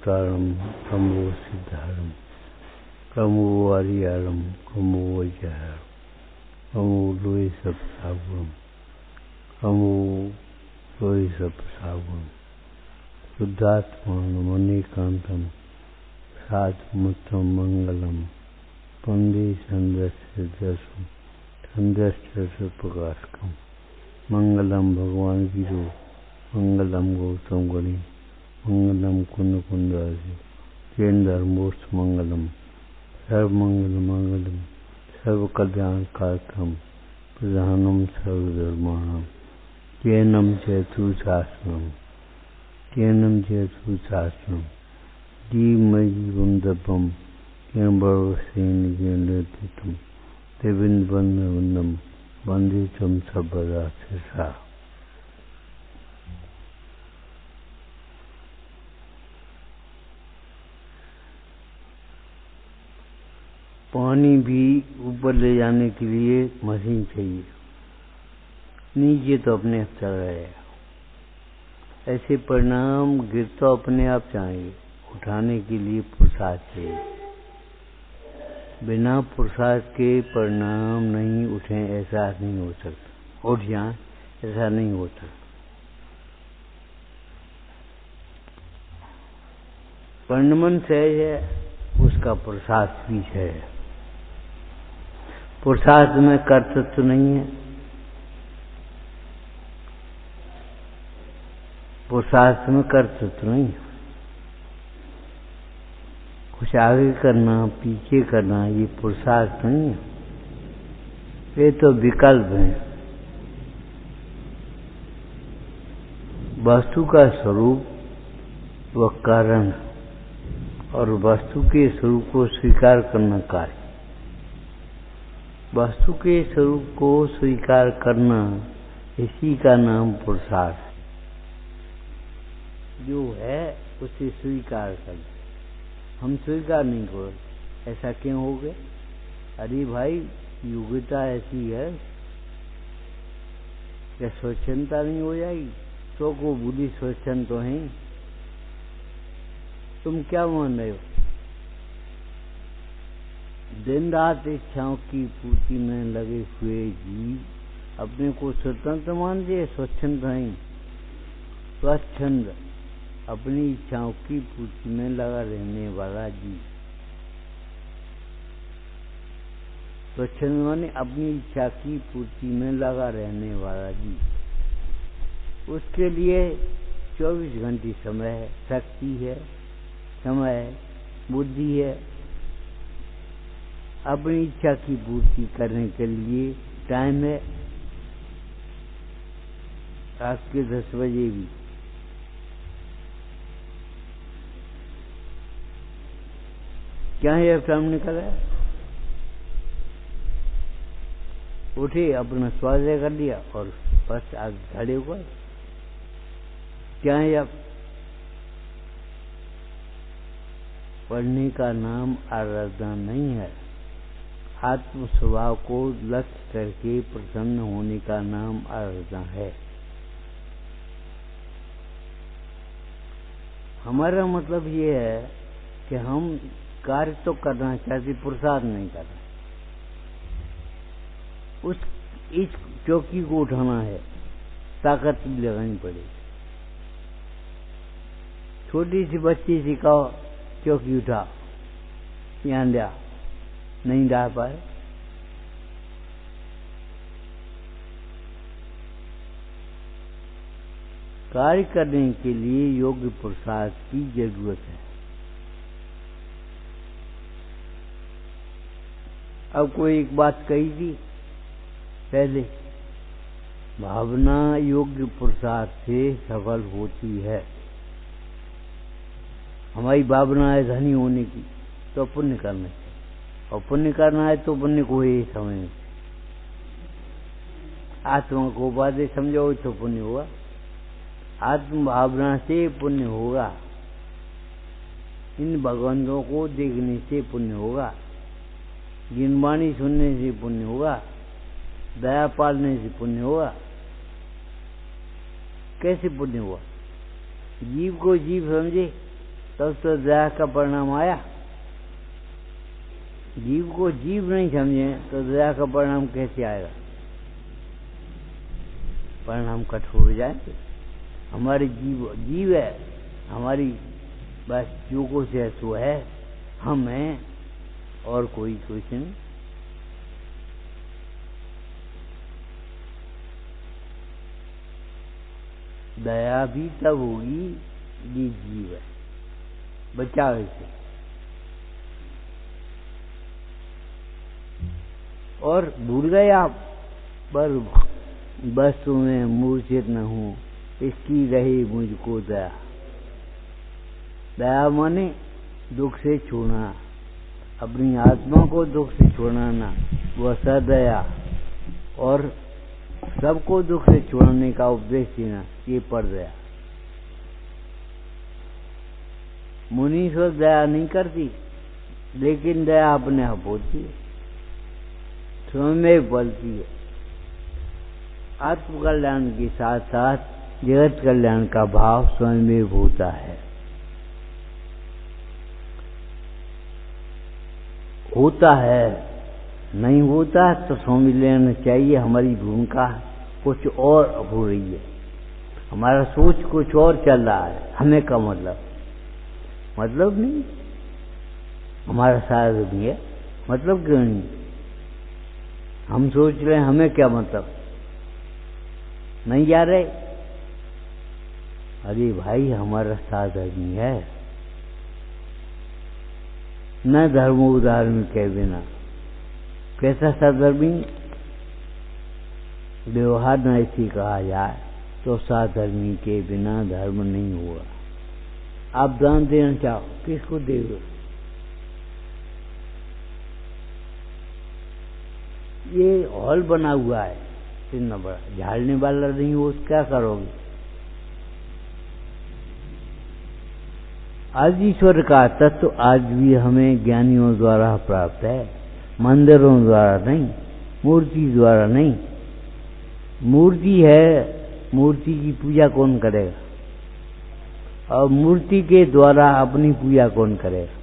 अवतारम कमो सिद्धारम कमो वारियारम कमो वैजहारम कमो लोई सब सागुरम कमो लोई सब सागुरम शुद्धात्मान मणिकांतम साधमुत्तम मंगलम पंडे संदर्शम संदर्श प्रकाशकम मंगलम भगवान गिरो मंगलम गौतम गणि मंगलम कुंद कुंदासी जैन धर्मोस्त मंगलम सर्वमंगल मंगलम सर्व कल्याण कारकम प्रधानम सर्वधर्माणाम जैनम चतुशास्त्रम जैनम चतुशास्त्रम जीवम दपम केम्बरसेन जैनम देविंद वंदम वंदे तम सर्वदा शिषा। पानी भी ऊपर ले जाने के लिए मशीन चाहिए, नीचे तो अपने आप चल रहेगा। ऐसे परिणाम गिर तो अपने आप जाएंगे, उठाने के लिए पुरुषार्थ चाहिए। बिना पुरुषार्थ के परिणाम नहीं उठे ऐसा नहीं हो सकता, उठ जाए ऐसा नहीं होता। परिणमन सहज है, उसका पुरुषार्थ भी है। पुरुषार्थ में कर्तृत्व नहीं है, पुरुषार्थ में कर्तृत्व नहीं है। कुछ आगे करना पीछे करना ये पुरुषार्थ नहीं है, ये तो विकल्प है। वस्तु का स्वरूप व कारण और वस्तु के स्वरूप को स्वीकार करना कार्य। वस्तु के स्वरूप को स्वीकार करना, इसी का नाम पुरुषार्थ। जो है उसे स्वीकार कर, हम स्वीकार नहीं करो। ऐसा क्यों हो गया? अरे भाई योग्यता ऐसी है, क्या स्वच्छंदता नहीं हो जाएगी? तो को बुद्धि स्वच्छंद तो है। तुम क्या मान रहे हो? दिन रात इच्छाओं की पूर्ति में लगे हुए जीव अपने को स्वतंत्र मानते, स्वच्छंद नहीं। स्वच्छंद अपनी इच्छाओं की पूर्ति में लगा रहने वाला जीव। स्वच्छंद माने अपनी इच्छा की पूर्ति में लगा रहने वाला जीव। उसके लिए 24 घंटे समय है, शक्ति है, समय है, बुद्धि है। अपनी इच्छा की पूर्ति करने के लिए टाइम है, रात के 10 बजे भी। क्या है टाइम निकला है? उठे, अपना स्वास्थ्य कर लिया और बस आगे खड़े हुए। क्या है अब? पढ़ने का नाम आराधना नहीं है। आत्म स्वभाव को लक्ष्य करके प्रसन्न होने का नाम आराधना है। हमारा मतलब ये है कि हम कार्य तो करना चाहते, पुरुषार्थ नहीं करना। इस चौकी को उठाना है, ताकत भी लगानी पड़ेगी। छोटी सी बच्ची से कहो चौकी उठा, यहाँ लिया, नहीं ला पाए। कार्य करने के लिए योग्य पुरुषार्थ की जरूरत है। अब कोई एक बात कही थी पहले, भावना योग्य पुरुषार्थ से सफल होती है। हमारी भावना है धनी होने की, तो पुण्य करना चाहिए, और पुण्य करना है तो पुण्य को ही समझ। आत्मा को बातें समझो तो पुण्य होगा, आत्म भावना से पुण्य होगा, इन भगवंतों को देखने से पुण्य होगा, गिनवाणी सुनने से पुण्य होगा, दया पालने से पुण्य होगा। कैसे पुण्य हुआ? जीव को जीव समझे, तब तो दया का परिणाम आया। जीव को जीव नहीं समझे तो दया का परिणाम कैसे आएगा? परिणाम कठोर हो जाएंगे। हमारे जीव है, हमारी बस जो कुछ है सो है, हम हैं और कोई कुछ नहीं। दया भी तब होगी ये जीव है, बचाव से। और भूल गए आप, पर बस में मूर्छित न हूं, इसकी रही मुझको दया। दया माने दुख से छोड़ना, अपनी आत्मा को दुख से छोड़ना ना, वह सदया। और सबको दुख से छोड़ने का उपदेश देना, ये पर दया। मुनीश्वर दया नहीं करती, लेकिन दया अपने आप होती है, स्वयं में बलती है। आत्म कल्याण के साथ साथ जगत कल्याण का भाव स्वयं में होता है। होता है, नहीं होता तो समझ लेना चाहिए हमारी भूमिका कुछ और हो रही है, हमारा सोच कुछ और चल रहा है। हमें का मतलब नहीं, हमारा सारा भी है, मतलब क्यों नहीं? हम सोच रहे हैं हमें क्या मतलब, नहीं जा रहे। अरे भाई हमारा साधर्मी है, न धर्म उदाहरण के बिना। कैसा साधर्मी? व्यवहार न ऐसी कहा जाए तो साधर्मी के बिना धर्म नहीं हुआ। आप दान देना चाहो, किसको देगा? ये हॉल बना हुआ है इतना बड़ा, झाड़ने वाला नहीं हो तो क्या करोगे? आज ईश्वर का तत्व आज भी हमें ज्ञानियों द्वारा प्राप्त है, मंदिरों द्वारा नहीं, मूर्ति द्वारा नहीं। मूर्ति है, मूर्ति की पूजा कौन करेगा? और मूर्ति के द्वारा अपनी पूजा कौन करेगा?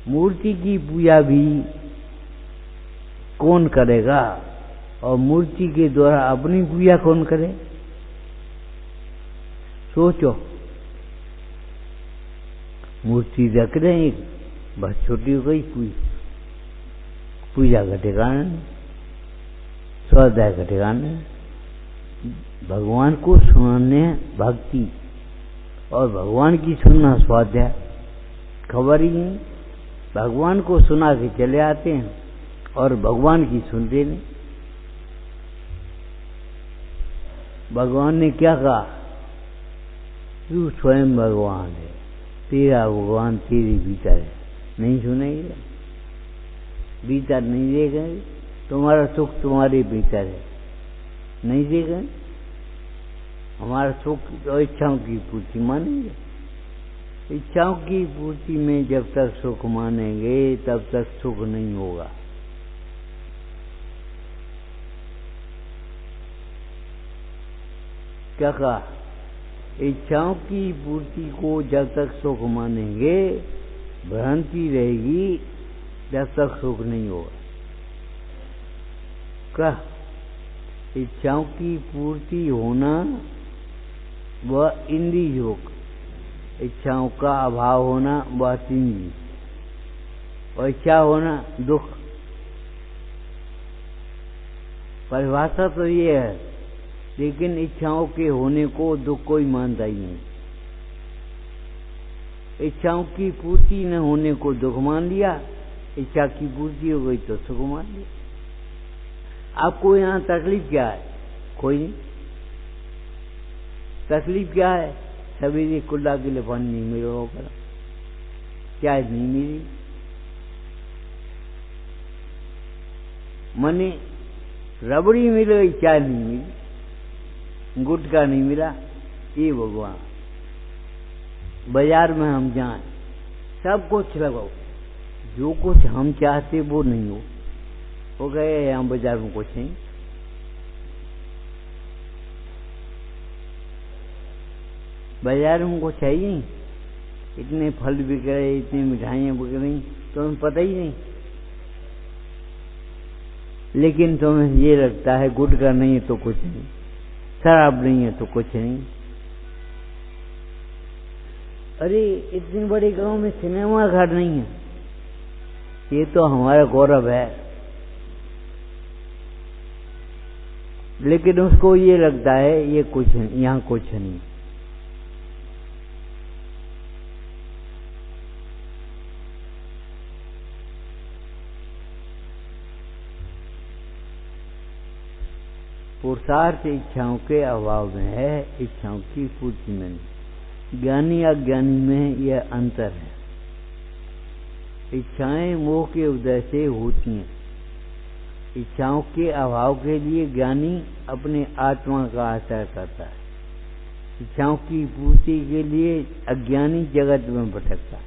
मूर्ति की पूजा भी कौन करेगा और मूर्ति के द्वारा अपनी पूजा कौन करे? सोचो। मूर्ति रख रहे हैं, बस छोटी हो गई पूजा का ठिकाना नहीं, स्वाध्याय का ठिकाना नहीं। भगवान को सुनाने भक्ति और भगवान की सुनना स्वाध्याय, खबर ही नहीं। भगवान को सुना के चले आते हैं और भगवान की सुनते नहीं। भगवान ने क्या कहा? तू स्वयं भगवान है, तेरा भगवान तेरे भीतर है। नहीं सुनेंगे, भीतर नहीं देखेंगे, तुम्हारा सुख तुम्हारे भीतर है, नहीं देखेंगे। हमारा सुख और इच्छाओं की पूर्ति मानेंगे। इच्छाओं की पूर्ति में जब तक सुख मानेंगे तब तक सुख नहीं होगा। क्या कहा? इच्छाओं की पूर्ति को जब तक सुख मानेंगे, भ्रांति रहेगी, जब तक सुख नहीं होगा। क्या? इच्छाओं की पूर्ति होना वह इंद्रिय योग, इच्छाओं का अभाव होना वह तीन, और इच्छा होना दुख। परिभाषा तो ये है, लेकिन इच्छाओं के होने को दुख कोई मानता ही नहीं। इच्छाओं की पूर्ति न होने को दुख मान लिया, इच्छा की पूर्ति हो गई तो सुख मान लिया। आपको यहाँ तकलीफ क्या है? कोई नहीं। तकलीफ क्या है? सवेरे कुल्ला के लिए पानी नहीं मिल रहा, चाय नहीं मिली, मने रबड़ी मिल गई, चाय नहीं मिली, गुटखा नहीं मिला। ये भगवान, बाजार में हम जाएं, सब कुछ लगाओ, जो कुछ हम चाहते वो नहीं हो गए। यहाँ बाजार में कुछ नहीं। बाजार में कुछ है ही नहीं, इतने फल बिक रहे, इतनी मिठाइयाँ बिक रही, तुम्हें पता ही नहीं। लेकिन तुम्हें ये लगता है गुटखा नहीं है तो कुछ नहीं, शराब नहीं है तो कुछ नहीं। अरे इतनी बड़ी गांव में सिनेमा घर नहीं है, ये तो हमारा गौरव है। लेकिन उसको ये लगता है ये कुछ नहीं, यहाँ कुछ नहीं। पुरुषार्थ इच्छाओं के अभाव में है, इच्छाओं की पूर्ति में नहीं। ज्ञानी अज्ञानी में यह अंतर है। इच्छाएं मोह के उदय से होती हैं। इच्छाओं के अभाव के लिए ज्ञानी अपने आत्मा का आश्रय करता है, इच्छाओं की पूर्ति के लिए अज्ञानी जगत में भटकता है।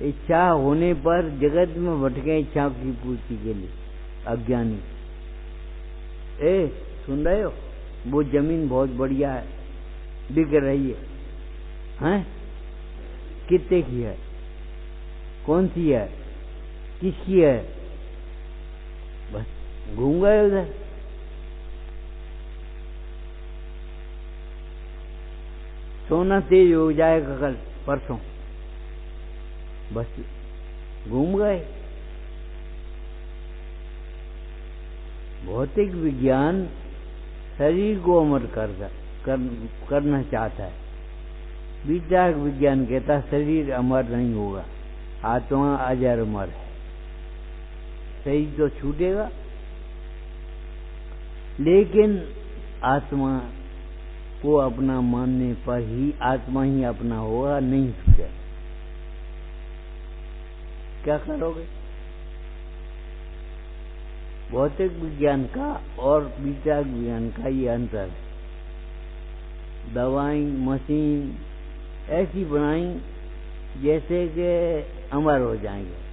इच्छा होने पर जगत में भटके इच्छाओं की पूर्ति के लिए अज्ञानी। सुन रहे हो, वो जमीन बहुत बढ़िया है, बिक रही है, हैं? कितने की है, कौन सी है, किसकी है? बस घूम गए उधर। सोना तेज हो जाएगा कल परसों, बस घूम गए। भौतिक विज्ञान शरीर को अमर करना चाहता है। विचार विज्ञान कहता शरीर अमर नहीं होगा, आत्मा अजर अमर है। शरीर तो छूटेगा, लेकिन आत्मा को अपना मानने पर ही आत्मा ही अपना होगा, नहीं छूटेगा। क्या करोगे? भौतिक विज्ञान का और विचार विज्ञान का ये अंतर है। दवाई मशीन ऐसी बनाई जैसे कि अमर हो जाएंगे।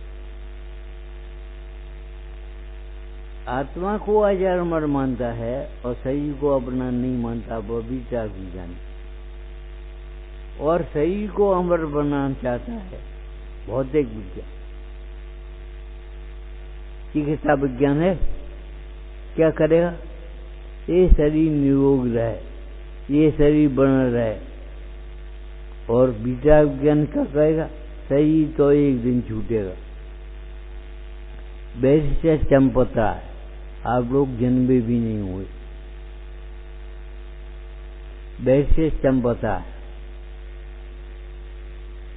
आत्मा को अजर अमर मानता है और शरीर को अपना नहीं मानता, वो विचार विज्ञान। और शरीर को अमर बनाना चाहता है भौतिक विज्ञान। चिकित्सा विज्ञान है, क्या करेगा? ये शरीर निरोग रहे, ये शरीर बना रहे। और विचार विज्ञान क्या कहेगा? शरीर तो एक दिन छूटेगा। वैसे से चंपता है, आप लोग जन्मे भी नहीं हुए। वैसे चंपता है।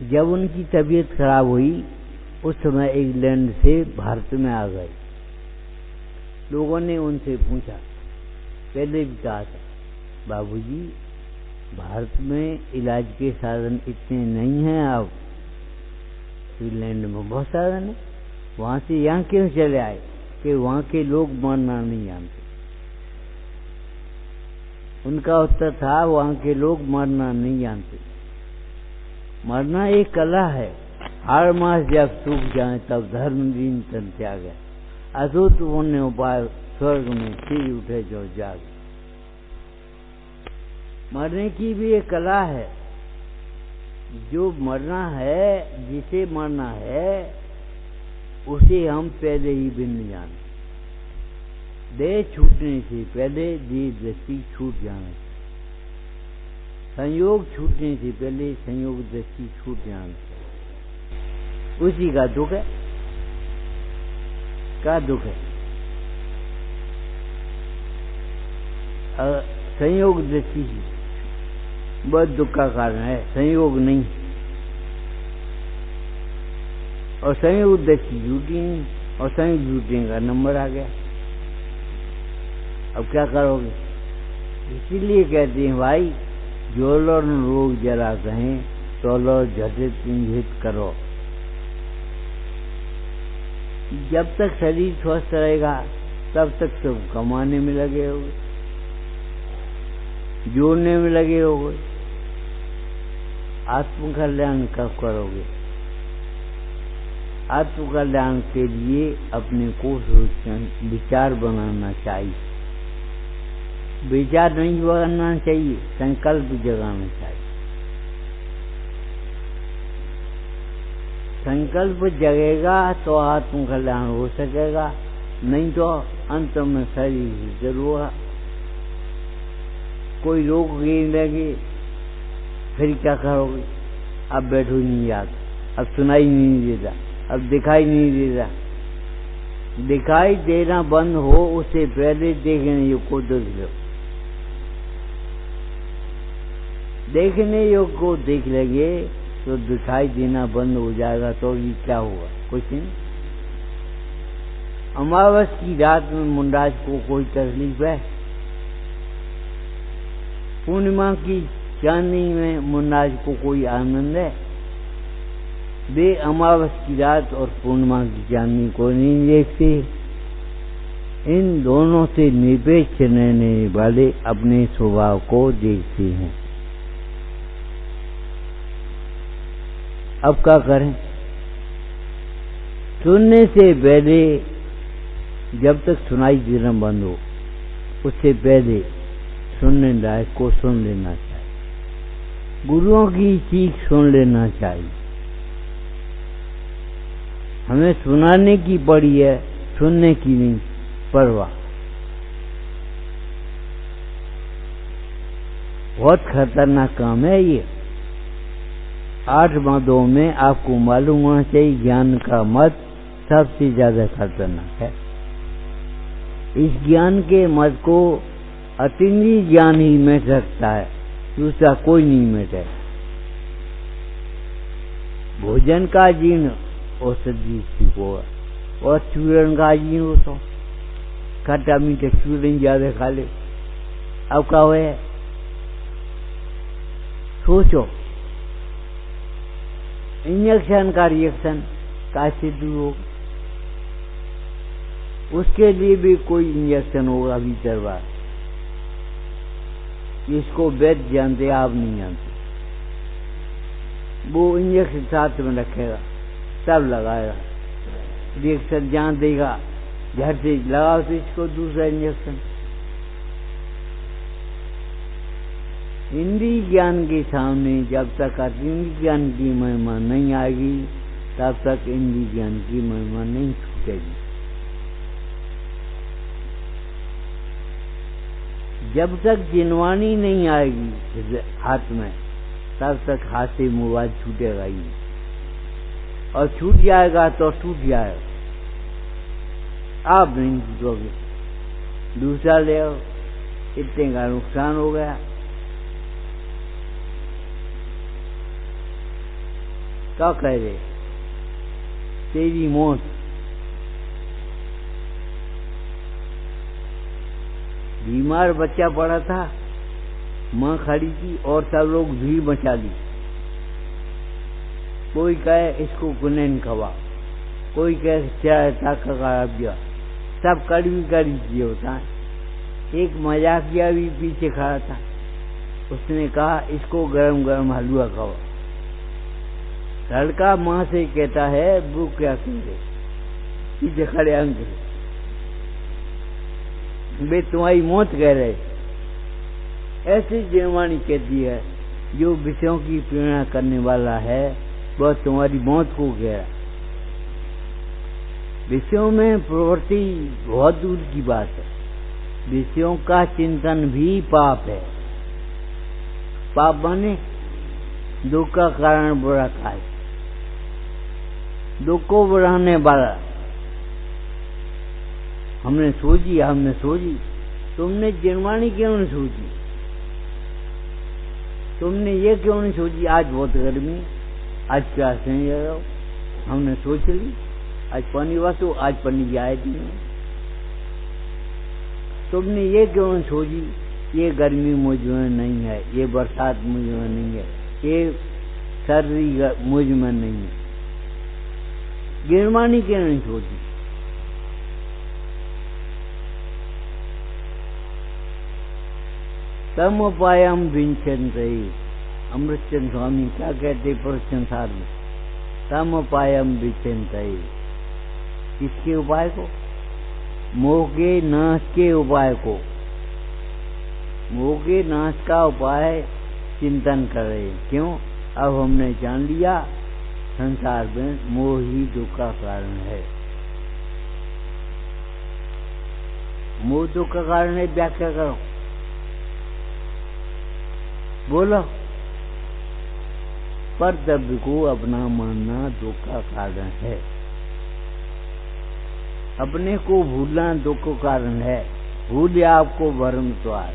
जब उनकी तबीयत खराब हुई उस समय इंग्लैंड से भारत में आ गए। लोगों ने उनसे पूछा, पहले भी कहा था, बाबूजी भारत में इलाज के साधन इतने नहीं हैं, आप इंग्लैंड में बहुत साधन है, वहां से यहाँ क्यों चले आए? कि वहां के लोग मरना नहीं जानते। उनका उत्तर था, वहां के लोग मरना नहीं जानते। मरना एक कला है। हर मास जब सूख जाए तब धर्म दीन तन त्याग। असूत पुण्य उपाय स्वर्ग में सिर उठे जो जाग। मरने की भी एक कला है। जो मरना है, जिसे मरना है, उसे हम पहले ही भिन्न जाने। देह छूटने से पहले देह दृष्टि छूट जाना। संयोग छूटने से पहले संयोग दृष्टि छूट जाना। उसी का दुख है। क्या दुख है? संयोग दृष्टि बहुत दुख का कारण है, संयोग नहीं। और संयोग दृष्टि झूठी नहीं, और संयोग झूठने का नंबर आ गया। अब क्या करोगे? इसीलिए कहते हैं भाई, जो लो रोग जरा कहें तो लो झटित चिन्हित करो। जब तक शरीर स्वस्थ रहेगा तब तक तुम कमाने में लगे होगे, जोड़ने में लगे होगे। आत्म कल्याण कब करोगे? आत्म कल्याण के लिए अपने को विचार बनाना चाहिए। विचार नहीं करना चाहिए, संकल्प जगाना चाहिए। संकल्प जगेगा तो आत्म कल्याण हो सकेगा, नहीं तो अंत में शरीर जरूर होगा। कोई रोक नहीं लगे, फिर क्या करोगे? अब बैठो ही नहीं याद, अब सुनाई नहीं देता, अब दिखाई नहीं देता। दिखाई देना बंद हो उससे पहले देखने योग को देख लो। देखने योग को देख लेंगे तो दिखाई देना बंद हो जाएगा, तो ये क्या होगा? कुछ नहीं। अमावस की रात में मुंडाज को कोई तकलीफ है? पूर्णिमा की चांदनी में मुंडाज को कोई आनंद है? वे अमावस की रात और पूर्णिमा की चांदनी को नहीं देखते। इन दोनों से निरपेक्ष रहने वाले अपने स्वभाव को देखते हैं। अब क्या करें? सुनने से पहले, जब तक सुनाई देना बंद हो उससे पहले सुनने लायक को सुन लेना चाहिए। गुरुओं की चीख सुन लेना चाहिए। हमें सुनाने की पड़ी है, सुनने की नहीं परवाह। बहुत खतरनाक काम है ये। 8 मदों में आपको मालूम होना चाहिए ज्ञान का मत सबसे ज्यादा खतरनाक है। इस ज्ञान के मत को अतिंद्रिय ज्ञान ही मिट सकता है, दूसरा कोई नहीं मिटे। भोजन का जीर्ण औषधि सीखो और चूरन का जीर्ण हो तो खट्टा मीठा चूरन ज्यादा खा ले। अब क्या हुआ? सोचो, इंजेक्शन का रिएक्शन कैसे दूर होगा? उसके लिए भी कोई इंजेक्शन होगा भीतर बार, जिसको वैद्य जानते, आप नहीं जानते। वो इंजेक्शन साथ में रखेगा, सब लगाएगा, रिएक्शन जान देगा, झट से लगाओ तो इसको दूसरा इंजेक्शन। इंद्रिय ज्ञान के सामने जब तक अतिंद्रिय ज्ञान की महिमा नहीं आएगी, तब तक इंद्रिय ज्ञान की महिमा नहीं छूटेगी। जब तक जिनवानी नहीं आएगी हाथ में, तब तक हाथ से मोबाइल छूटेगा ही, और छूट जाएगा तो टूट जाएगा, आप नहीं छूटोगे, दूसरा ले आओ, इतने का नुकसान हो गया। क्या कह रहे? तेरी मौत। बीमार बच्चा पड़ा था, मां खड़ी थी और सब लोग भीड़ मचा दी। कोई कहे इसको गुनेन खवा, कोई कहे चाय ताका का दिया, सब कड़वी कड़ी चीज होता है। एक मजाकिया भी पीछे खड़ा था, उसने कहा इसको गरम गरम हलवा खवा। लड़का मां से कहता है वो क्या करे? पीछे खड़े अंकल, वे तुम्हारी मौत कह रहे। ऐसी जिनवानी कहती है, जो विषयों की प्रेरणा करने वाला है वह तुम्हारी मौत को कह रहा है। विषयों में प्रवृत्ति बहुत दूर की बात है। विषयों का चिंतन भी पाप है। पाप माने दुख का कारण बुरा काय, दुख को बढ़ाने वाला। हमने सोची, तुमने जिनवानी क्यों नहीं सोची? तुमने ये क्यों नहीं सोची आज बहुत गर्मी, आज प्यास नहीं लग रहा? हमने सोच ली आज पानी वासो, आज पानी जाएगी नहीं। तुमने ये क्यों नहीं सोची ये गर्मी मुझ में नहीं है, ये बरसात मुझ में नहीं है, ये सर्दी मुझ में नहीं है। गिरमानी क्यों नहीं सोची? तम उपायम विंचन्ते। अमृतचंद स्वामी क्या कहते प्रश्नसार में? तम उपायम विंचन्ते। किसके उपाय को? मोह के नाश के उपाय को। मोह के नाश का उपाय चिंतन कर रहे हैं। क्यों? अब हमने जान लिया संसार में मोह ही दुख का कारण है। मोह दुख का कारण है, व्याख्या करो, बोलो। पर द्रव्य को अपना मानना दुख का कारण है। अपने को भूलना दुख का कारण है। भूल आपको भ्रम द्वार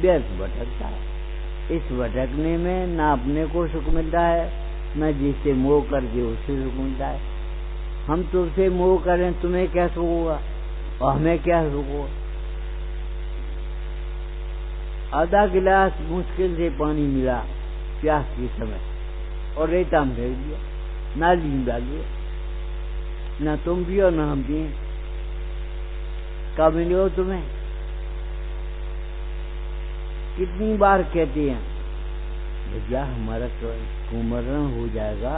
व्यर्थ भटकता है। इस भटकने में ना अपने को सुख मिलता है, न जिससे मोह करके उससे सुख मिलता है। हम तुमसे मोह करें, तुम्हें क्या सुख होगा और हमें क्या सुख होगा? आधा गिलास मुश्किल से पानी मिला प्यास के समय और रेता में फेंक दिया, नाली में डाल दिया, ना तुम पियो ना हम पिए, कब मिले हो तुम्हें? कितनी बार कहते हैं भैया हमारा कुमरण हो जाएगा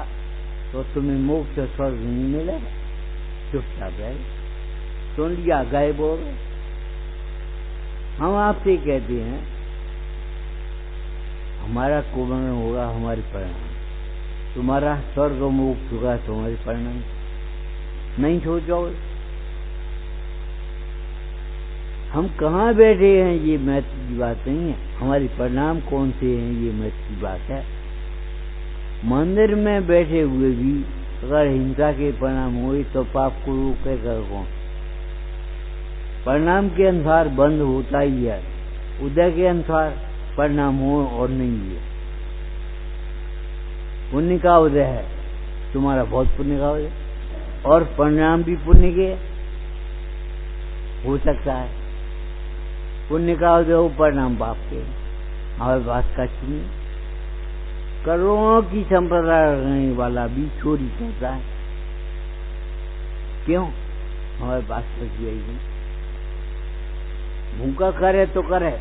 तो तुम्हें मोक्ष स्वर्ग नहीं मिलेगा, चुपचाप है। सुन लिया, गए बोल। हम आपसे कहते हैं हमारा कुमरण होगा हमारी परिणाम, तुम्हारा स्वर्ग मोक्ष होगा तुम्हारी परिणाम। नहीं सोचो हम कहाँ बैठे हैं ये महत्व की बात नहीं है, हमारी परिणाम कौन से हैं ये महत्व की बात है। मंदिर में बैठे हुए भी अगर हिंसा के परिणाम हुए तो पाप को रोकेगा कौन? परिणाम के अनुसार बंद होता ही है, उदय के अनुसार परिणाम हो और नहीं है। पुण्य का उदय है, तुम्हारा बहुत पुण्य का उदय, और परिणाम भी पुण्य के हो सकता है। पुण्य का उदय हो, परिणाम पाप के। हमारे पास कच्छ नहीं, करोड़ों की संपदा रखने वाला भी चोरी करता है। क्यों? हमारे पास कच्छ नहीं। भूखा करे तो करे,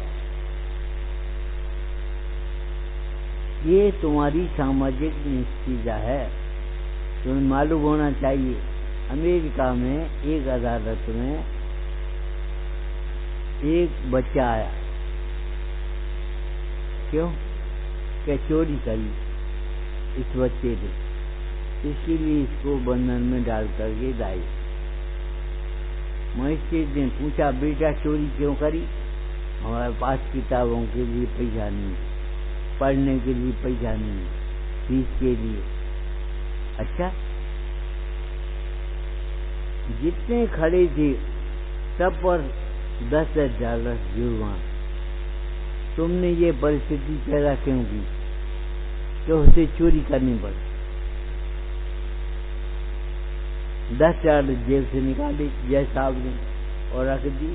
ये तुम्हारी सामाजिक निश्चिता है, तुम्हें मालूम होना चाहिए। अमेरिका में एक अदालत में एक बच्चा आया, क्यों? क्या चोरी करी इस बच्चे ने, इसके लिए इसको बंधन में डाल करके लाई। मजिस्ट्रेट ने पूछा बेटा चोरी क्यों करी? हमारे पास किताबों के लिए पैसा नहीं, पढ़ने के लिए पैसा नहीं, फीस के लिए। अच्छा, जितने खड़े थे सब पर $10,000 जुर्माना। तुमने ये परिस्थिति पैदा क्यों की कि उसे चोरी करनी पड़ी? 10,000 जेब से निकाले जय साहब ने और रख दी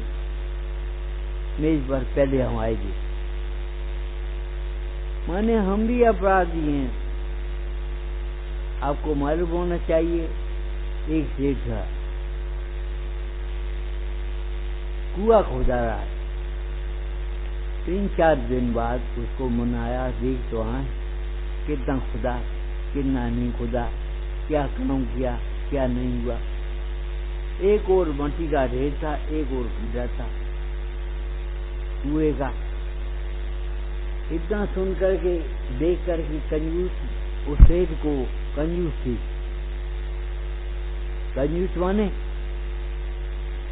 मेज पर, पहले हम आएगी। माने हम भी अपराधी हैं। आपको मालूम होना चाहिए, एक सेठ था, कुआ खोदा रहा है। 3-4 दिन बाद उसको मनाया, देख तो हाँ कितना खुदा कितना नहीं खुदा, क्या काम किया क्या नहीं हुआ। एक और मट्टी का ढेर था, एक और खुदा था कुएं का। इतना सुन करके देख करके कंजूस उस सेठ को, कंजूस थी, कंजूस माने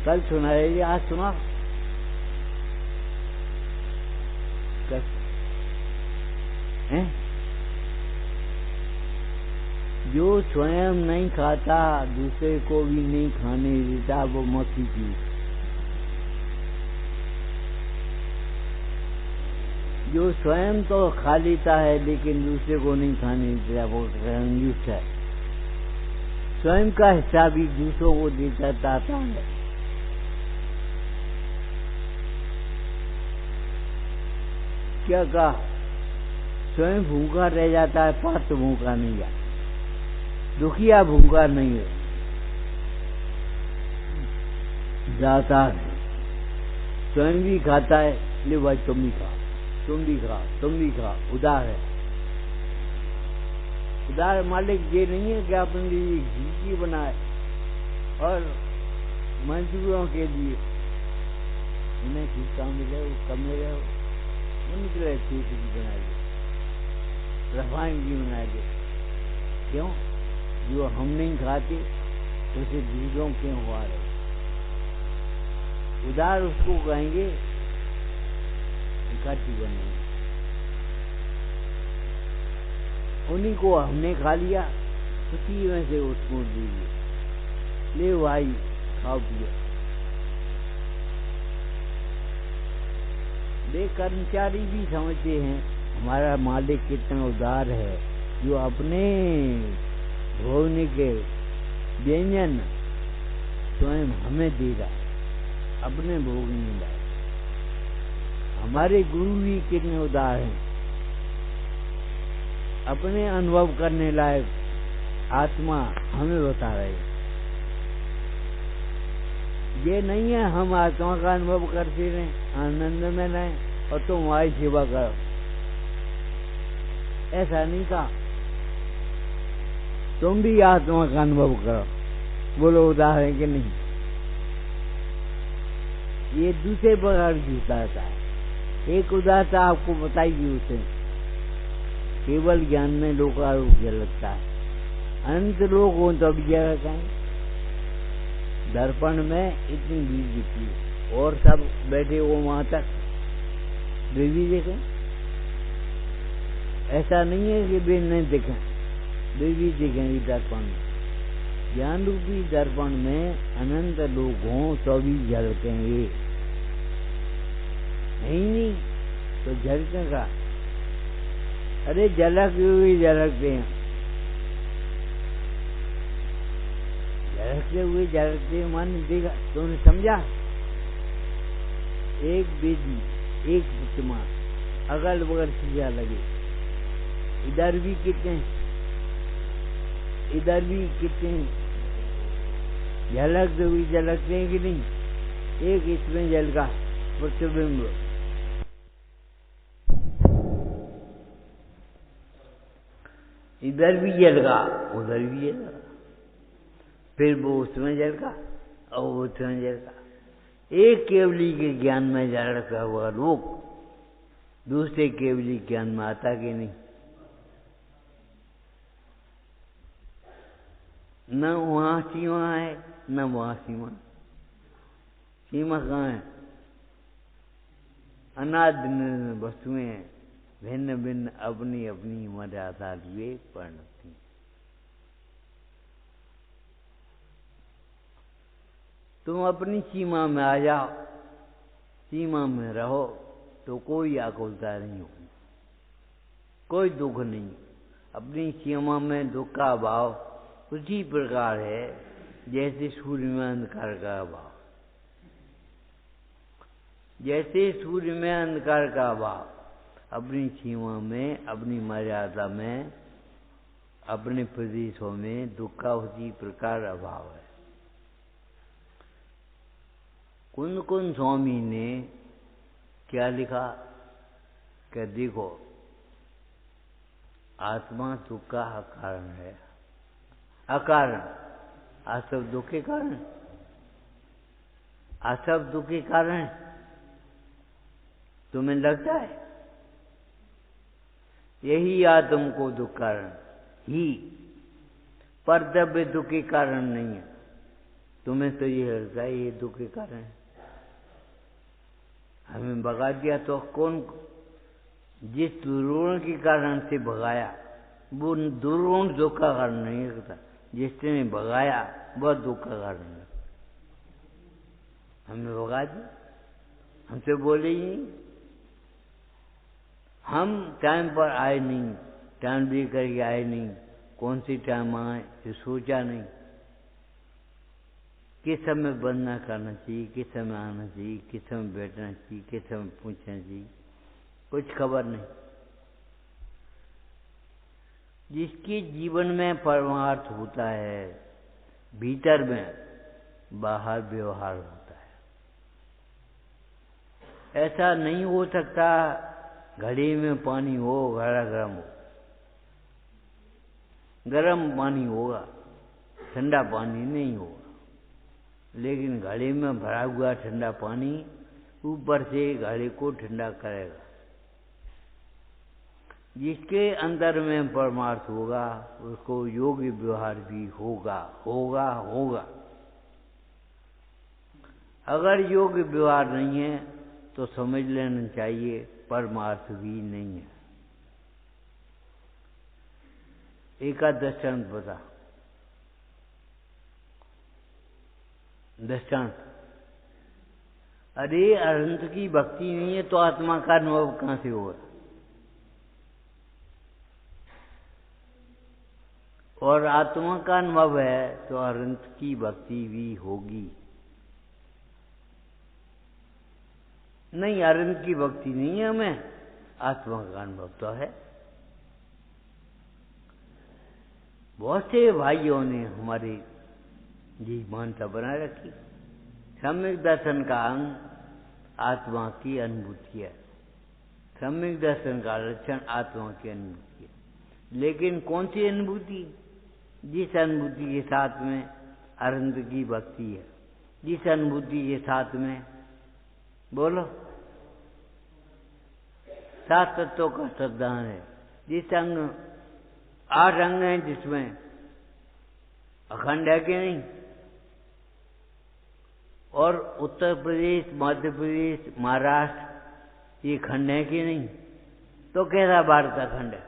कल सुना रही आज सुना, हैं? जो स्वयं नहीं खाता दूसरे को भी नहीं खाने देता वो मक्खी की। जो स्वयं तो खा लेता है लेकिन दूसरे को नहीं खाने देता वो कंजूस है। स्वयं का हिस्सा भी दूसरों को देता है। क्या कहा? स्वयं भूखा रह जाता है, पात्र भूखा नहीं है, दुखिया भूखा नहीं है, जाता है। स्वयं भी खाता है, ले भाई तुम भी खा, तुम भी खा, तुम भी खा। उदार है, उदार मालिक ये नहीं है कि अपने लिए घी बनाए और मजदूरों के लिए उन्हें खिसका मिले, वो कम मिले, उनके लिए चीज बना दे, रफाइन की बना दे। क्यों? जो हम नहीं खाते उसे दूसरों क्यों हुआ रहे? उधार उसको कहेंगे इकट्ठी बनेगी। उन्हीं को हमने खा लिया, उसी में से उसको दीजिए, ले भाई खाओ पियो। वे कर्मचारी भी समझते हैं हमारा मालिक कितना उदार है, जो अपने भोगने के व्यंजन स्वयं हमें दे रहा, अपने भोगने लाए। हमारे गुरु भी कितने उदार हैं, अपने अनुभव करने लायक आत्मा हमें बता रहे हैं। ये नहीं है हम आत्मा का अनुभव करते रहें, आनंद में रहें और तुम हमारी सेवा करो, ऐसा नहीं कहा। तुम भी आत्मा का अनुभव करो। बोलो उदार है कि नहीं? ये दूसरे प्रकार की उदारता है। एक उदारता आपको बताई गई उसे केवल ज्ञान में लोकारोग्य लगता है। अनंत लोग हो तो अभी जगह कहें, दर्पण में इतनी भीड़ दिखती है और सब बैठे वो वहां तक वे भी देखें। ऐसा नहीं है कि वे नहीं देखें, वे भी देखेंगे दर्पण में। ज्ञान रूपी दर्पण में अनंत लोग हों तो भी झलकेंगे, नहीं तो झलकेगा। अरे झलक हुई झलकते हैं, झलकते हुए झलकते मन देगा। तुमने समझा? एक बेदी, एक प्रतिमा, अगल बगल शीशा लगे, इधर भी कितने, इधर भी कितने झलकते हुए झलकते हैं कि नहीं? एक इसमें झलका प्रतिबिंब, इधर भी झलका उधर भी झलका, फिर वो उसमें झलका और वो उसमें झलका। एक केवली के ज्ञान में झलका हुआ लोग दूसरे केवली ज्ञान में आता कि नहीं? न वहां सीमा है न वहां सीमा। सीमा कहाँ है? अनादि वस्तुएं भिन्न भिन्न अपनी अपनी मर्यादा लिए परिणति। तुम अपनी सीमा में आ जाओ, सीमा में रहो तो कोई आकुलता नहीं होगी, कोई दुख नहीं। अपनी सीमा में दुख का अभाव उसी प्रकार है जैसे सूर्य में अंधकार का अभाव। जैसे सूर्य में अंधकार का अभाव, अपनी सीमा में, अपनी मर्यादा में, अपने प्रदेशों में दुख का उसी प्रकार अभाव है। कुंद कुंद स्वामी ने क्या लिखा कि देखो आत्मा दुख का कारण है, अकारण। आज सब दुख के कारण, आज सब दुख के कारण तुम्हें लगता है? यही आत्म को दुख कारण ही, परद्रव्य दुख के कारण नहीं है। तुम्हें तो ये लगता है ये दुख के कारण है। हमें भगा दिया तो कौन? जिस दुर्गुण के कारण से भगाया वो दुर्गुण दुख का कारण नहीं लगता, जिसने भगाया वह दुख का कारण है। हमें भगा दिया, हमसे बोले ही नहीं, हम टाइम पर आए नहीं, टाइम दे करके आए नहीं, कौन सी टाइम आए ये सोचा नहीं, किस समय बंद करना चाहिए, किस समय आना चाहिए, किस समय बैठना चाहिए, किस समय पूछना चाहिए, कुछ खबर नहीं। जिसके जीवन में परमार्थ होता है, भीतर में, बाहर व्यवहार होता है। ऐसा नहीं हो सकता घड़े में पानी हो, घड़ा गर्म हो। गर्म पानी होगा, ठंडा पानी नहीं होगा। लेकिन घड़े में भरा हुआ ठंडा पानी ऊपर से घड़े को ठंडा करेगा। जिसके अंदर में परमार्थ होगा उसको योग्य व्यवहार भी होगा होगा होगा। अगर योग्य व्यवहार नहीं है तो समझ लेना चाहिए परमार्थ भी नहीं है। एक दृष्टांत बता। दृष्टांत, अरे अनंत की भक्ति नहीं है तो आत्मा का अनुभव कहां से होगा? और आत्मा का अनुभव है तो अनंत की भक्ति भी होगी। नहीं, अनंत की भक्ति नहीं है, हमें आत्मा का अनुभव तो है। बहुत से भाइयों ने हमारे ये मान्यता बनाए रखी, सम्यक दर्शन का अंग आत्मा की अनुभूति है, सम्यक दर्शन का लक्षण आत्मा की अनुभूति है। लेकिन कौन सी अनुभूति? जिस अनुभूति के साथ में अनंत की भक्ति है, जिस अनुभूति के साथ में बोलो 7 तत्वों का श्रद्धान है, जिस अंग 8 अंग हैं जिसमें अखंड है कि नहीं? और उत्तर प्रदेश, मध्य प्रदेश, महाराष्ट्र ये खंड है कि नहीं? तो कैसा भारत अखंड है?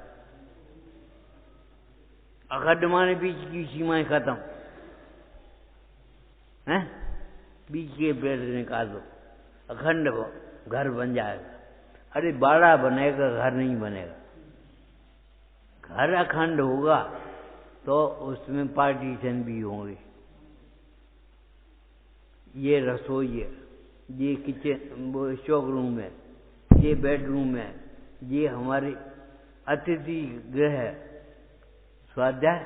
अखंड माने बीच की सीमाएं खत्म है, बीच के पेड़ निकाल दो, अखंड घर बन जाएगा। अरे बाड़ा बनेगा, घर नहीं बनेगा। घर अखंड होगा तो उसमें पार्टीशन भी होंगे। ये रसोई है, ये किचन, वो शोक रूम है, ये बेडरूम है, ये हमारे अतिथि गृह है, स्वाध्याय,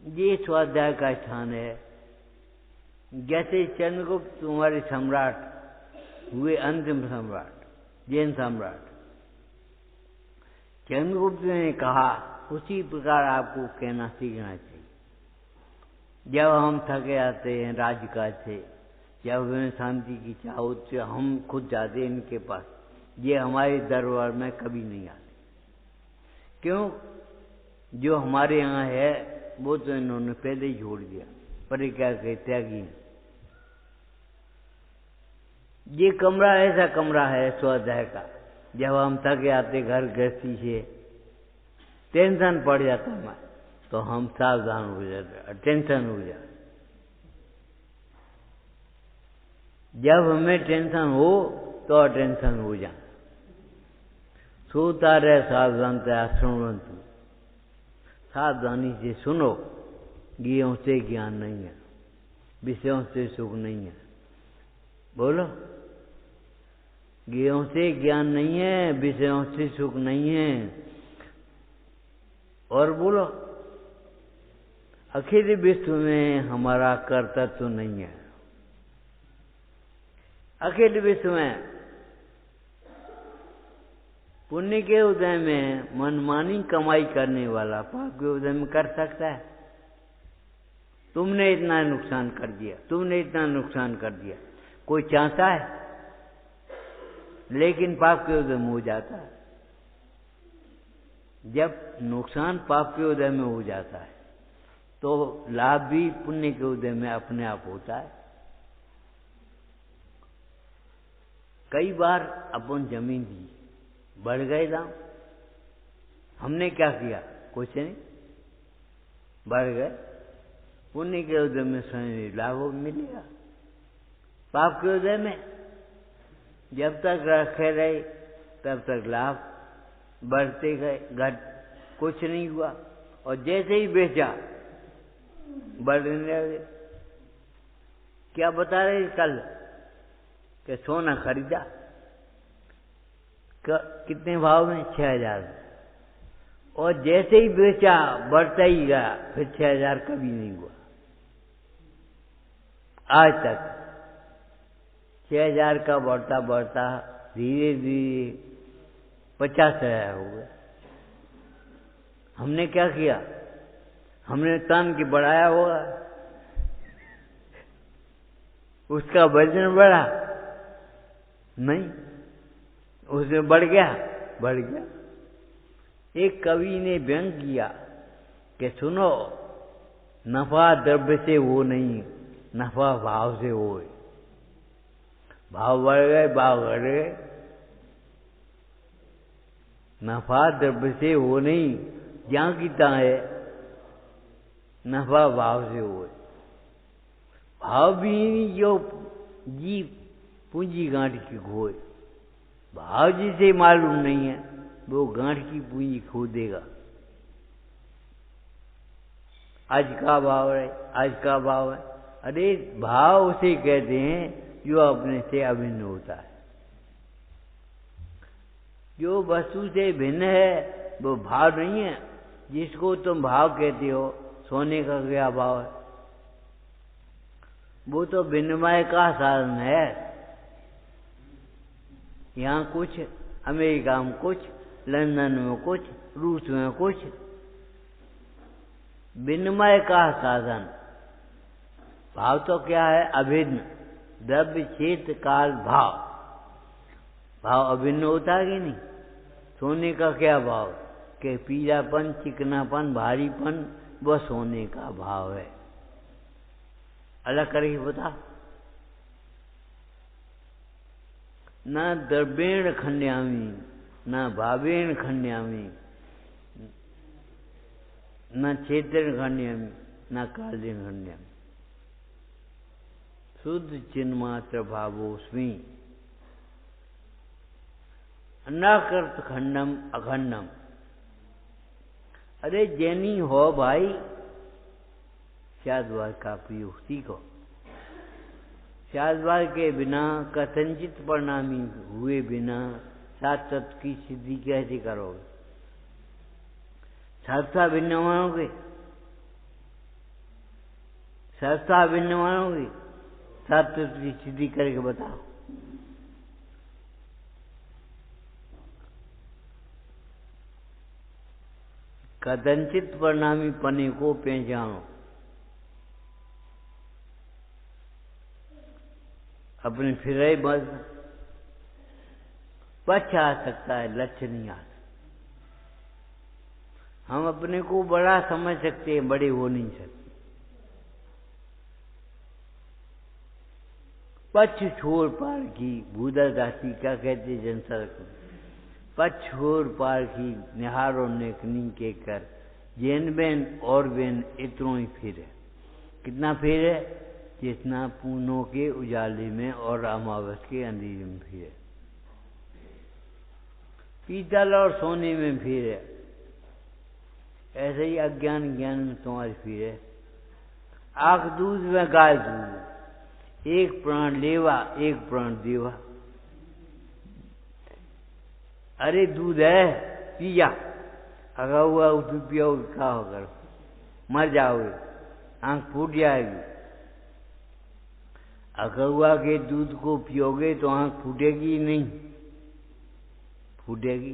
ये स्वाध्याय का स्थान है। जैसे चंद्रगुप्त तुम्हारे सम्राट हुए, अंतिम सम्राट, जैन सम्राट, चंद्रगुप्त ने कहा उसी प्रकार आपको कहना सीखना चाहिए। जब हम थके आते हैं राजकाज से, जब हमें शांति की चाह होती है, हम खुद जाते हैं इनके पास। ये हमारे दरबार में कभी नहीं आते। क्यों? जो हमारे यहाँ है वो तो इन्होंने पहले ही छोड़ दिया, पर क्या कहते त्यागी। ये कमरा ऐसा कमरा है स्वाध्याय का, जब हम थके आते घर गृहस्थी से, टेंशन पड़ जाता है तो हम सावधान हो जाते, टेंशन हो जाए। जब हमें टेंशन हो तो टेंशन हो जाए। सोता रहे सावधानतया सुनवंतु, सावधानी से सुनो। ज्ञों से ज्ञान नहीं है, विषयों से सुख नहीं है। बोलो, ज्ञों से ज्ञान नहीं है, विषयों से सुख नहीं है। और बोलो, अखिल विश्व में हमारा कर्तव्य नहीं है। अखिल विश्व में पुण्य के उदय में मनमानी कमाई करने वाला पाप के उदय में कर सकता है? तुमने इतना नुकसान कर दिया, तुमने इतना नुकसान कर दिया, कोई चाहता है? लेकिन पाप के उदय में हो जाता है। जब नुकसान पाप के उदय में हो जाता है तो लाभ भी पुण्य के उदय में अपने आप होता है। कई बार अपन जमीन दी, बढ़ गए दाम, हमने क्या किया? कुछ नहीं, बढ़ गए। पुण्य के उदय में स्वयं लाभ मिलेगा। पाप के उदय में जब तक रखे रहे तब तक लाभ बढ़ते गए, घट कुछ नहीं हुआ। और जैसे ही बेचा बढ़ने लगे। क्या बता रहे कल कि सोना खरीदा कितने भाव में? 6,000। और जैसे ही बेचा बढ़ता ही गया, फिर 6,000 कभी नहीं हुआ आज तक। 6,000 का बढ़ता बढ़ता धीरे धीरे 50,000 हो गया। हमने क्या किया? हमने तान के बढ़ाया होगा। उसका वजन बढ़ा? नहीं, उसमें बढ़ गया? बढ़ गया। एक कवि ने व्यंग किया कि सुनो, नफा द्रव्य से वो नहीं, नफा भाव से हो। भाव बढ़ गए, भाव घट गए। नफा द्रव्य से हो नहीं, जहां की तहां है, नफा भाव से हो। भाव भी नहीं जो जी पूंजी गांठ की खोए। भाव जिसे मालूम नहीं है वो गांठ की पूंजी खो देगा। आज का भाव है, आज का भाव है। अरे भाव उसे कहते हैं जो अपने से अभिन्न होता है। जो वस्तु से भिन्न है वो भाव नहीं है। जिसको तुम भाव कहते हो, सोने का क्या भाव है? वो तो विनिमय का साधन है। यहाँ कुछ, अमेरिका में कुछ, लंदन में कुछ, रूस में कुछ, विनिमय का साधन। भाव तो क्या है? अभिन्न। द्रव्य क्षेत्र काल भाव। भाव अभिन्न होता है कि नहीं? सोने का क्या भाव? कि पीलापन, चिकनापन, भारीपन, वह सोने का भाव है। अलग करके बता। न द्रव्येण खंड्यामी, न भावेण खंड्यामी, न क्षेत्रेण खंड्यामी, न कालेन खंड्यामी। शुद्ध चिन्मात्र भावोस्मि, न कर्त खंडम अखंडम। अरे जैनी हो भाई, शादवाद का प्रयोग सीखो। शादवाद के बिना, कथनचित परिणामी हुए बिना सात तत्व की सिद्धि कैसे करोगे? सहस्ता भिन्न मानोगे? सहस्ता भिन्न मानोगे? सात तत्व की सिद्धि करके बताओ। कथनचित परिणामी पने को पहचानो। अपने फिर बस पक्ष आ सकता है, लक्ष्य नहीं आ सकता। हम अपने को बड़ा समझ सकते हैं, बड़े हो नहीं सकते। पक्ष छोर पार की भूदर दासी क्या कहते जनसर को? पक्ष छोर पार की निहारो नेकनी के कर, जैन बेन और बेन इतनों ही फिर है। कितना फिर है? जितना पूनों के उजाले में और अमावस के अंधेरे में फिर है। पीतल और सोने में फिर है। ऐसे ही अज्ञान ज्ञान में तुम्हारी फिर है। आंख दूध में गाय दूध, एक प्राण लेवा एक प्राण देवा। अरे दूध है, पिया। अगर हुआ दूध पियोगे क्या होगा? मर जाओगे, आंख फूट जाएगी। अगर हुआ के दूध को पियोगे तो आंख फूटेगी नहीं? फूटेगी।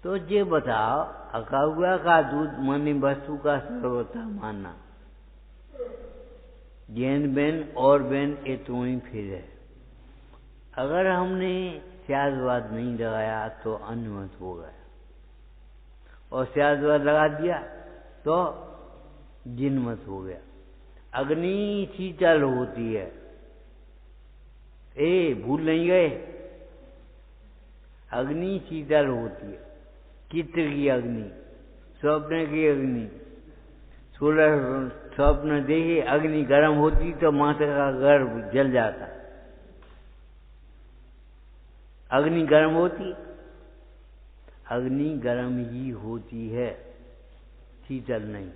तो ये बताओ, अकाउआ का दूध माने वस्तु का सर्वथा मानना, जैन बेन और बेन ये तो ही फिर है। अगर हमने स्यादवाद नहीं लगाया तो अनुमत हो गया, और स्यादवाद लगा दिया तो जिनमत हो गया। अग्नि शीतल होती है, भूल नहीं गए? अग्नि शीतल होती है। चित्र की अग्नि, स्वप्न की अग्नि, स्वप्न देखे अग्नि गर्म होती तो माता का गर्भ जल जाता। अग्नि गर्म होती? अग्नि गर्म ही होती है, शीतल नहीं।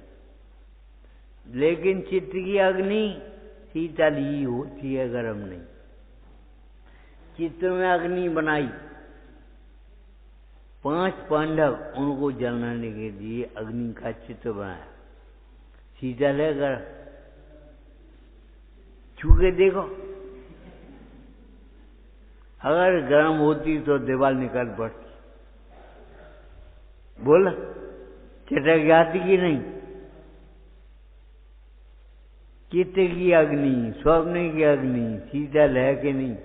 लेकिन चित्त की अग्नि शीतल ही होती है, गर्म नहीं। चित्त में अग्नि बनाई, 5 पांडव, उनको जलाने के लिए अग्नि का चित्र बनाया। शीतल है गर्म? छू के देखो। अगर गर्म होती तो दीवार निकल पड़ती। बोला चटक जाती कि नहीं? चित्त की अग्नि, स्वप्न की अग्नि शीतल है कि नहीं,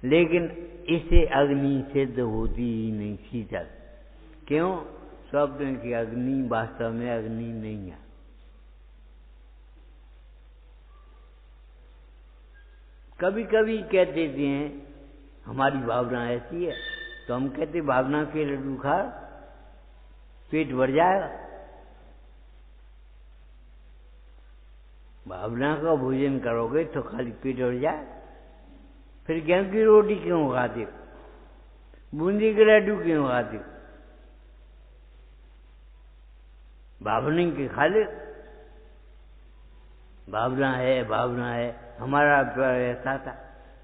लेकिन इससे अग्नि सिद्ध होती ही नहीं शीतल। क्यों? स्वप्न की अग्नि वास्तव में अग्नि नहीं है। कभी कभी कह देते हैं हमारी भावना ऐसी है, तो हम कहते भावना के लड्डू खा पेट भर जाएगा। भावना का भोजन करोगे तो खाली पेट भर जाए। फिर गेहूं की रोटी क्यों खाते हो? बूंदी के लड्डू क्यों खाते हो? भावना के खा ले। भावना है। हमारा अभिप्राय ऐसा था।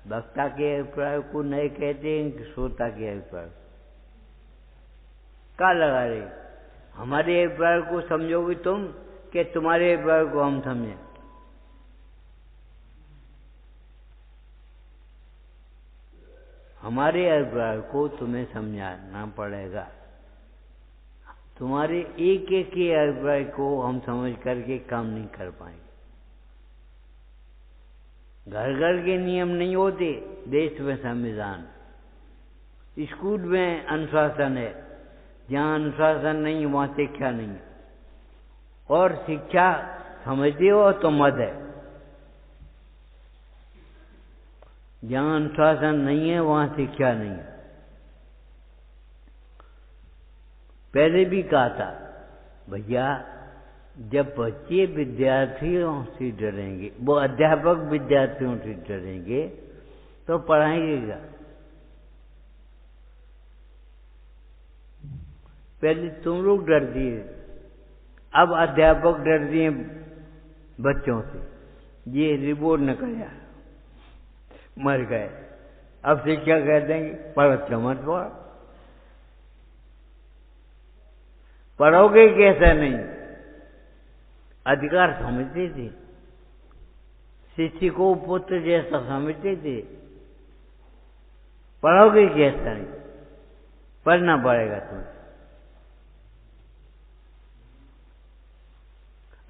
वक्ता के अभिप्राय को नए कहते हैं कि श्रोता के अभिप्राय क्या लगा रहे? हमारे अभिप्राय को समझोगे तुम कि तुम्हारे अभिप्राय को हम समझें? हमारे अभिप्राय को तुम्हें समझाना पड़ेगा। तुम्हारे एक एक के अभिप्राय को हम समझ करके काम नहीं कर पाएंगे। घर घर के नियम नहीं होते, देश में संविधान। स्कूल में अनुशासन है, जहाँ अनुशासन नहीं वहाँ शिक्षा नहीं है। और शिक्षा समझते हो तो मत है, जहाँ अनुशासन नहीं है वहाँ शिक्षा नहीं है। पहले भी कहा था भैया, जब बच्चे विद्यार्थियों से डरेंगे, वो अध्यापक विद्यार्थियों से डरेंगे तो पढ़ाएंगे क्या? पहले तुम लोग डरते थे, अब अध्यापक डरते हैं बच्चों से। ये रिपोर्ट न कराया, मर गए। अब शिक्षा कह देंगे पढ़ो मत पढ़ो। पढ़ोगे कैसा नहीं? अधिकार समझते थे, शिष्य को पुत्र जैसा समझते थे। पढ़ोगे कैसा नहीं? पढ़ना पड़ेगा तुम्हें।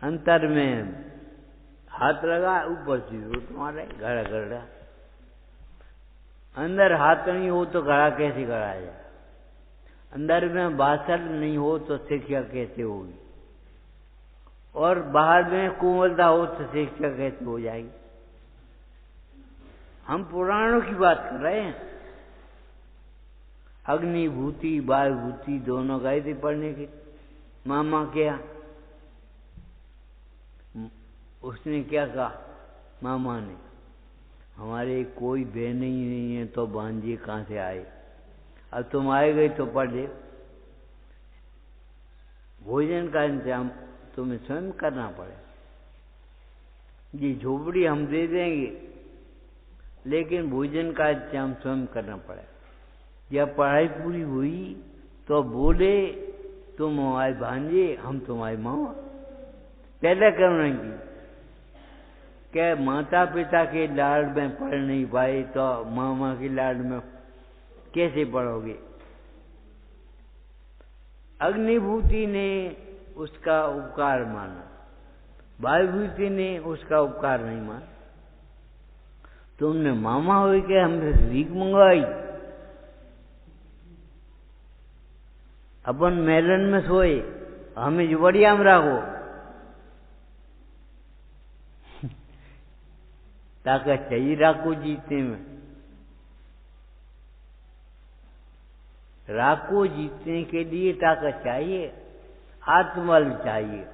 अंतर में हाथ लगा, ऊपर से तुम्हारे घड़ा घड़ा। अंदर हाथ नहीं हो तो घड़ा कैसे कराया जाए? अंदर में बासल नहीं हो तो शिक्षा कैसे होगी? और बाहर में कोमलता हो तो शिक्षा कैसे हो जाएगी? हम पुराणों की बात कर रहे हैं। अग्निभूति वायुभूति दोनों गए थे पढ़ने के मामा के यहाँ। उसने क्या कहा? मामा ने, हमारे कोई बहन ही नहीं है तो भांजे कहाँ से आए? अब तुम आए गए तो पढ़ ले। भोजन का इंतजाम तुम्हें स्वयं करना पड़े। ये झोपड़ी हम दे देंगे, लेकिन भोजन का इंतजाम स्वयं करना पड़े। जब पढ़ाई पूरी हुई तो बोले तुम हमारे भांजे, हम तुम्हारे मामा। पहले क्यों नहीं की? क्या माता पिता के लाड में पढ़ नहीं पाए तो मामा के लाड में कैसे पढ़ोगे? अग्निभूति ने उसका उपकार माना, वायुभूति ने उसका उपकार नहीं माना। तुमने मामा हो के हमसे भीख मंगवाई। अपन मेलन में सोए, हमें जुबड़िया में रखो। ताकत चाहिए राको जीतने में। राको जीतने के लिए ताकत चाहिए, आत्मबल चाहिए।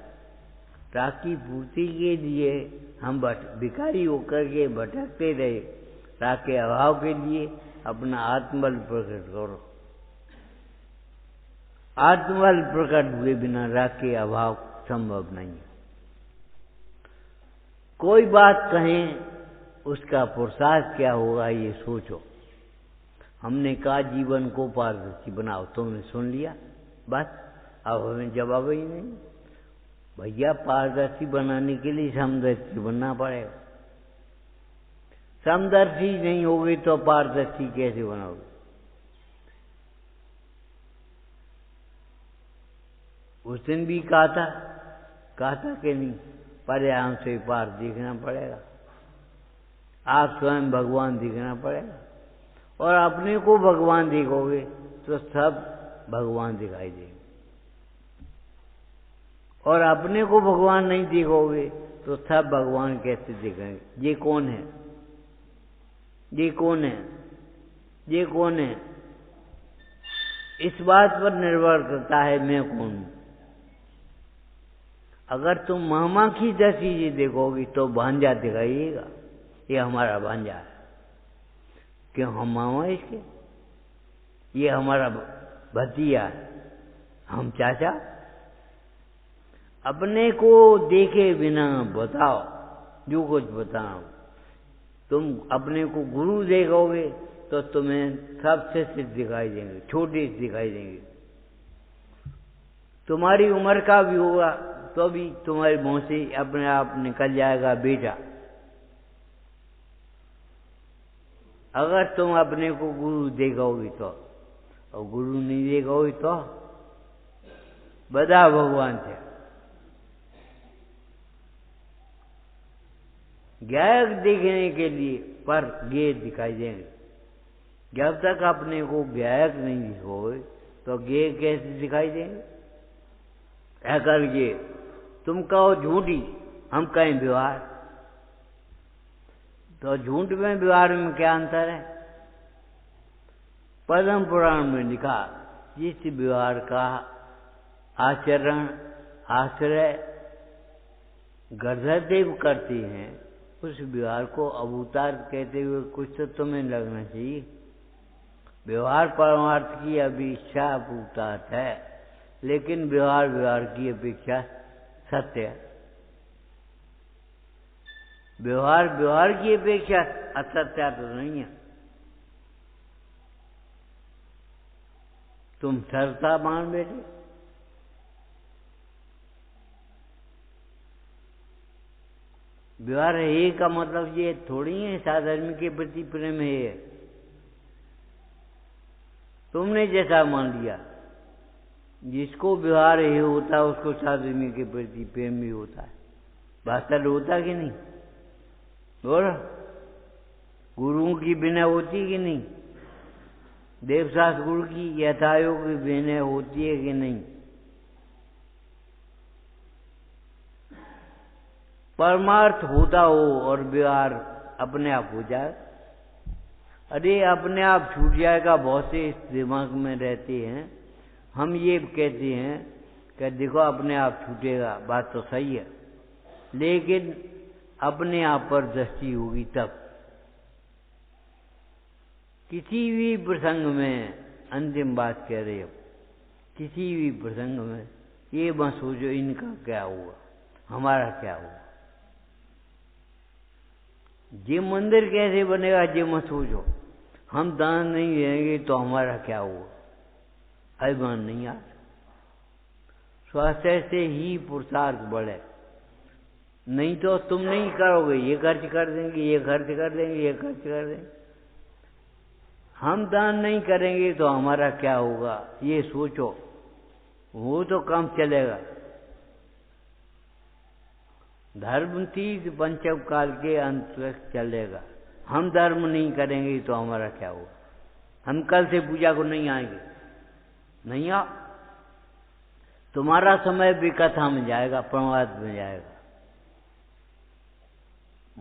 राखी पूर्ति के लिए हम भिखारी होकर के भटकते रहे। राख के अभाव के लिए अपना आत्मबल प्रकट करो। आत्मबल प्रकट हुए बिना राख के अभाव संभव नहीं है। कोई बात कहें उसका पुरुषार्थ क्या होगा ये सोचो। हमने कहा जीवन को पारदर्शी बनाओ, तुमने सुन लिया, बस अब हमें जवाब ही नहीं। भैया पारदर्शी बनाने के लिए समदर्शी बनना पड़ेगा। समदर्शी नहीं होगे तो पारदर्शी कैसे बनाओगे? उस दिन भी कहा था कि नहीं, पर्यावरण से पार दिखना पड़ेगा। आप स्वयं भगवान दिखना पड़ेगा, और अपने को भगवान देखोगे तो सब भगवान दिखाई देंगे, और अपने को भगवान नहीं देखोगे तो सब भगवान कैसे दिखेंगे? ये कौन है? ये कौन है? ये कौन है? इस बात पर निर्भर करता है मैं कौन हूं। अगर तुम मामा की 10 चीजें देखोगी तो भांजा दिखाइएगा, ये हमारा भांजा है। क्यों? हम मामा इसके, ये हमारा भतीजा है, हम चाचा। अपने को देखे बिना बताओ जो कुछ बताओ। तुम अपने को गुरु देखोगे तो तुम्हें सबसे सिद्ध दिखाई देंगे, छोटे दिखाई देंगे। तुम्हारी उम्र का भी होगा तो भी तुम्हारे मुंह से अपने आप निकल जाएगा बेटा। अगर तुम अपने को गुरु देखोगे तो, और गुरु नहीं देखोगे तो बता भगवान से। गायक देखने के लिए पर गे दिखाई देंगे। जब तक अपने को गायक नहीं दिखोगे तो गे कैसे दिखाई देंगे? अगर ये तुम कहो झूठी, हम कहें व्यवहार, तो झूठ में व्यवहार में क्या अंतर है? पद्म पुराण में लिखा, जिस व्यवहार का आचरण आश्रय गृहदेव करते हैं उस व्यवहार को अवतार कहते हुए कुछ तो तुम्हें लगना चाहिए। व्यवहार परमार्थ की अपेक्षा अवतार है, लेकिन व्यवहार की अपेक्षा सत्य है। व्यवहार की अपेक्षा असत्य तो नहीं है। तुम सरता मान बैठे। व्यवहार है का मतलब ये थोड़ी है साधर्म के प्रति प्रेम है। तुमने जैसा मान लिया, जिसको व्यवहार है होता है उसको साधर्म के प्रति प्रेम भी होता है। भाषण होता कि नहीं? और गुरुओं की बिना होती कि नहीं? देवशास्त्र गुरु की यथायोग की बिना होती है कि नहीं? परमार्थ होता हो और व्यवहार अपने आप हो जाए। अरे अपने आप छूट जाएगा, बहुत से इस दिमाग में रहते हैं। हम ये कहते हैं कि देखो अपने आप छूटेगा, बात तो सही है, लेकिन अपने आप पर दृष्टि होगी तब। किसी भी प्रसंग में, अंतिम बात कह रहे हो, किसी भी प्रसंग में ये मत सोचो इनका क्या हुआ, हमारा क्या हुआ। ये मंदिर कैसे बनेगा ये मत सोचो। हम दान नहीं देंगे तो हमारा क्या हुआ, अभिमान नहीं आ। स्वास्थ्य से ही पुरुषार्थ बढ़े, नहीं तो तुम नहीं करोगे, ये खर्च कर देंगे, ये खर्च कर देंगे, ये खर्च कर देंगे। हम दान नहीं करेंगे तो हमारा क्या होगा ये सोचो, वो तो कम चलेगा। धर्म तीज पंचम काल के अंत तक चलेगा। हम धर्म नहीं करेंगे तो हमारा क्या होगा? हम कल से पूजा को नहीं आएंगे, नहीं आओ, तुम्हारा समय भी कथा में जाएगा, प्रमाद में जाएगा।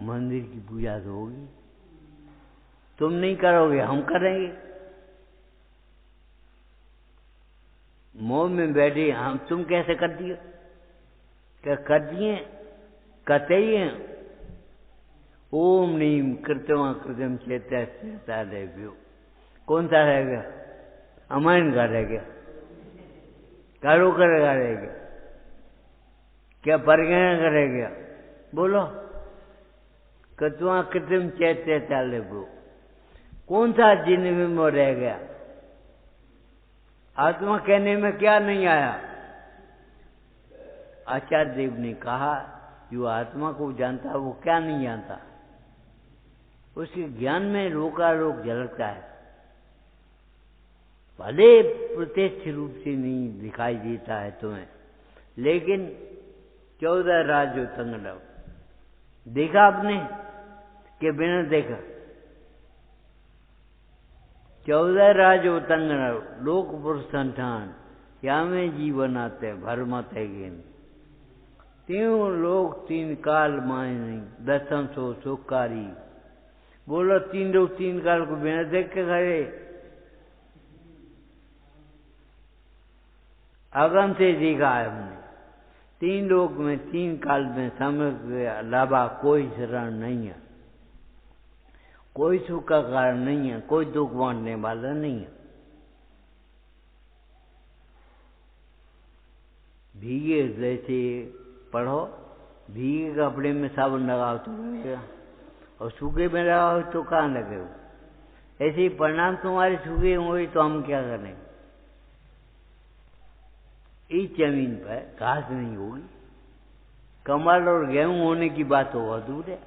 मंदिर की पूजा तो होगी, तुम नहीं करोगे, हम करेंगे। मोह में बैठे हम, तुम कैसे कर दिए? क्या कर दिए? कहते ही हैं ओम नीम कृतवा कृतम चेता देव्यो। कौन सा रह गया? अमायन का रह गया, कारो करेगा रह गया, क्या परगना का रह गया? बोलो, कृतवा कृतम चेता देव्यो कौन सा जिन्म में रह गया? आत्मा कहने में क्या नहीं आया? आचार्य देव ने कहा जो आत्मा को जानता वो क्या नहीं जानता, उसके ज्ञान में रोकारोक झलकता है। भले प्रत्यक्ष रूप से नहीं दिखाई देता है तुम्हें, लेकिन 14 राज उतंगड़व। देखा आपने कि बिना देखा? 14 राज उतंगड़व, लोक पुरुष संठान, या में जीवन आते भरमत है गेन। तीनों लोग 3 काल मायनी, दसम सो सुखकारी। बोलो 3 लोग 3 काल को बिना देख के खड़े। अगम से देखा है हमने। 3 लोग में 3 काल में समय के अलावा कोई शरण नहीं है, कोई सुख का कारण नहीं है, कोई दुख बांटने वाला नहीं है। भीगे जैसे पढ़ो, भीगे कपड़े में साबुन लगाओ तो लगेगा, और सूखे में लगाओ तो कहाँ लगेगा। ऐसे ही परिणाम तुम्हारे सूखे होंगे तो हम क्या करें। इस जमीन पर घास नहीं होगी, कमल और गेहूं होने की बात तो बहुत दूर है।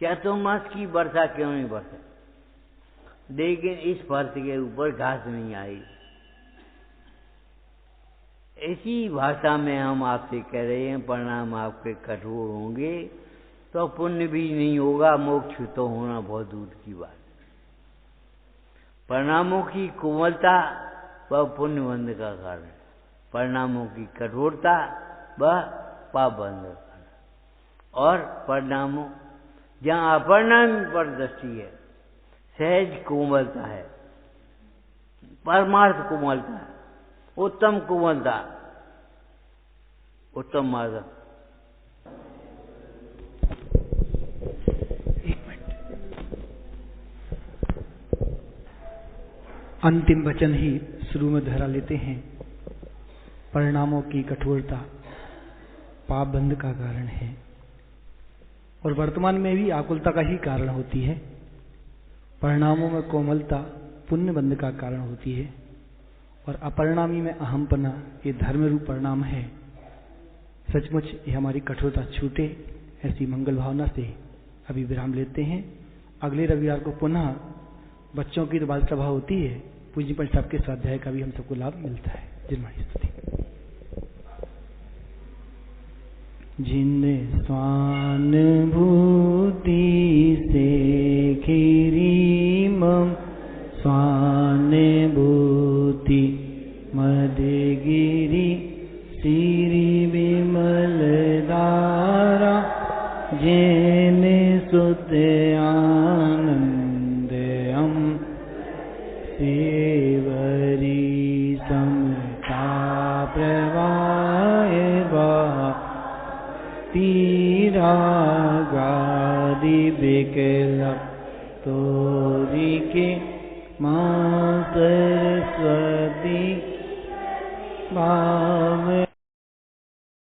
क्या मास की वर्षा क्यों नहीं बरसे, लेकिन इस फर्श के ऊपर घास नहीं आई। ऐसी भाषा में हम आपसे कह रहे हैं परिणाम आपके कठोर होंगे तो पुण्य भी नहीं होगा, मोक्ष तो होना बहुत दूर की बात। परिणामों की कोमलता वह पुण्य बंध का कारण, परिणामों की कठोरता वह पाप बंध का कारण। और परिणामों जहाँ अपरिणामी पर दृष्टि है, सहज कोमलता है, परमार्थ कोमलता है, उत्तम कोमलता, उत्तम मार्ग। अंतिम वचन ही शुरू में दोहरा लेते हैं। परिणामों की कठोरता पाप बंध का कारण है, और वर्तमान में भी आकुलता का ही कारण होती है। परिणामों में कोमलता पुण्य बंध का कारण होती है, और अपरिणामी में अहमपना ये धर्म रूप परिणाम है। सचमुच ये हमारी कठोरता छूटे, ऐसी मंगल भावना से अभी विराम लेते हैं। अगले रविवार को पुनः बच्चों की तो बाल सभा होती है, पूज्य पंच साहब के स्वाध्याय का भी हम सबको लाभ मिलता है। जिनमानी स्तुति। जिन स्वानुभूति से खीरी मम स्वानुभूति मदगिरी श्री विमल धारा जिन सुत आनंद हम सेवरी समता प्रवाह तीरा गादि बिकल तोरी के माँ सरस्वती